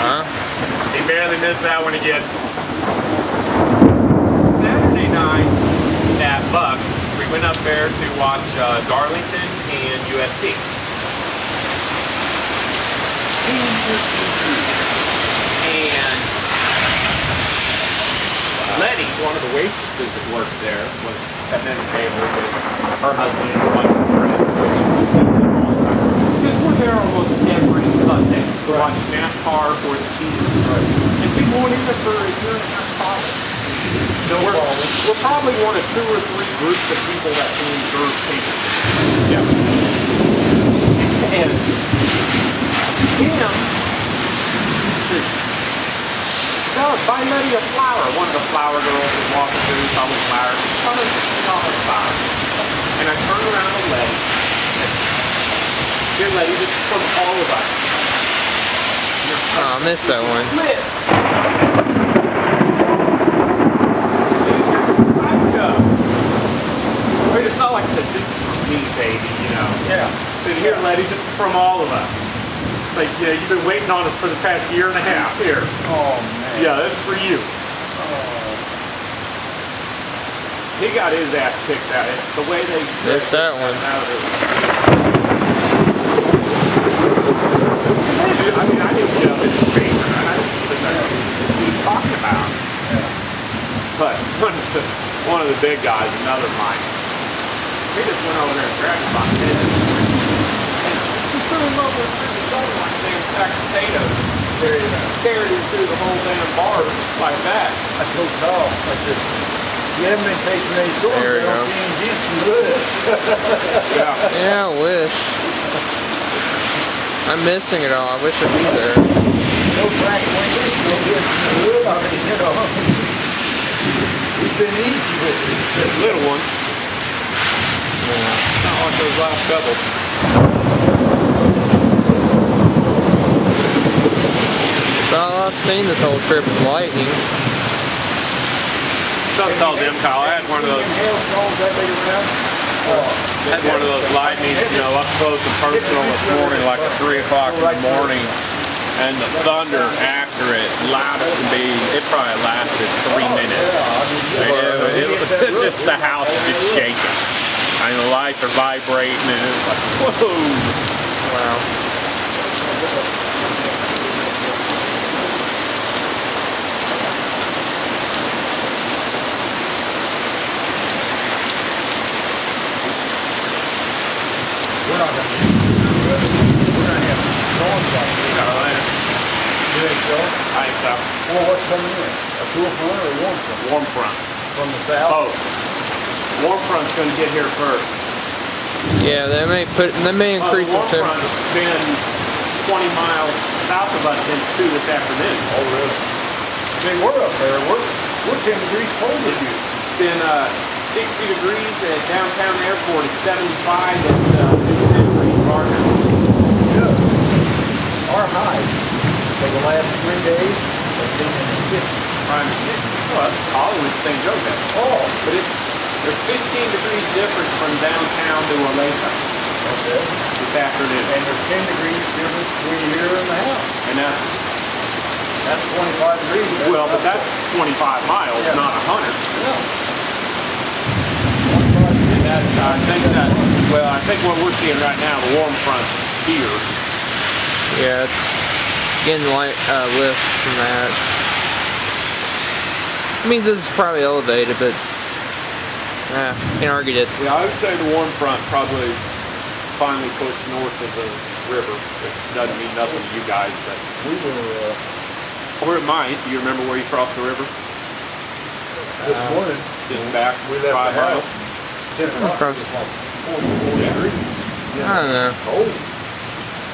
Huh? He barely missed that one again. Saturday night at Bucks, we went up there to watch Darlington and UFC. And Letty, one of the waitresses that works there, was sitting at the table with her husband and a bunch of friends, which we see them all the time. Because we're there almost every Sunday to watch NASCAR for the Chiefs. And we've been going in there for a year and a half solid. So we're probably one of 2 or 3 groups of people that can reserve tables. Yeah. And Tim says, "No, buy Letty a flower." One of the flower girls was walking through, saw the flower. $150 flower. And I turned around to Letty. "Here, Letty, this is from all of us." Oh, I missed that one. It's not like I said, "This is from me, baby," you know. Yeah. Said, "Here, Letty, this is from all of us." Like, yeah, you've been waiting on us for the past year and a half. Here. Oh, man. Yeah, that's for you. He got his ass kicked at it. The way they missed that one. I mean, I didn't get up in his face. I didn't think I knew what he was talking about. Yeah. But one of the big guys, another Mike, he just went over there and grabbed him by the head. He threw him over and threw his other like damn sack of potatoes. There you go. Carried him through the whole damn bar like that. That's so tough. That's just, you haven't been tasting any sort There you go. Yeah, I wish. I'm missing it all. I wish I'd be there. No crack wings, no good. I mean, you know. It's been easy with it. Little one. Yeah. Not like those last couple. All I've seen this whole trip is lightning. Something told them, Kyle. I had one of those. Had one of those lightnings, you know, up close and personal this morning, like at 3 o'clock in the morning. And the thunder after it, loud as can be, it probably lasted 3 minutes. It was just the house was just shaking. I mean, the lights are vibrating, and it was like, whoa! Wow. We're not going to have storms like this. Carolina. You think so? I think so. Well, what's coming in? A cool front or a warm front? Warm front. From the south? Oh. Warm front's going to get here first. Yeah, they may increase the warm it. front's been 20 miles south of us since 2 this afternoon. Oh, really? See, we're up there. We're 10 degrees colder than you. It's been 60 degrees at downtown airport. It's 75 at New Century, Gardner. Good. Our highs, for the last 3 days, have been in the 50s. Well, that's Hollywood St. Joseph. Oh. But there's 15 degrees difference from downtown to Olathe Okay. this afternoon. And there's 10 degrees difference between here and the house. And That's 25 degrees. well, but that's 25 miles, Yeah. not 100. No. And I think what we're seeing right now, the warm front here. Yeah, it's getting light lift from that. It means this is probably elevated, but can't argue that. Yeah, I would say the warm front probably finally pushed north of the river, which doesn't mean nothing to you guys, but We were, or it might. Do you remember where you crossed the river? this morning, Just back we left 5 the miles. house. 10 o'clock, Across- it was like 40 degrees. I don't know. Oh,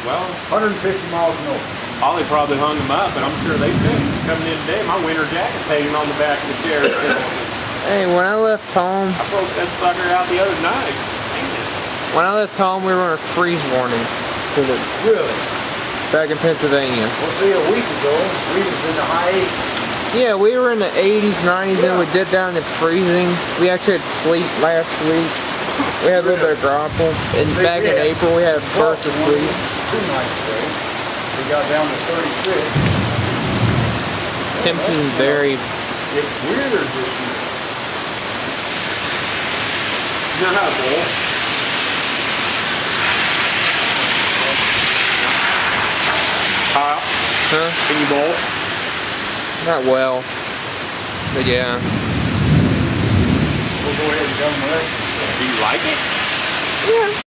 Well, 150 miles north. Ollie probably hung them up, but I'm sure they said coming in today, my winter jacket's hanging on the back of the chair. Hey, when I left home, I broke that sucker out the other night. we were on a freeze warning Really? back in Pennsylvania. Well, see, a week ago, we was in the high 80s. Yeah, we were in the 80s, 90s, and we dipped down to freezing. We actually had sleet last week. We had a little bit of grapple. And back in April, we had a burst of sleet. 2 nights ago, we got down to 36. Tempting berry. It's weird this year. You know how to bowl? Kyle, Huh? can you bowl? Not well. But yeah. We'll go ahead and done with that. Do you like it? Yeah.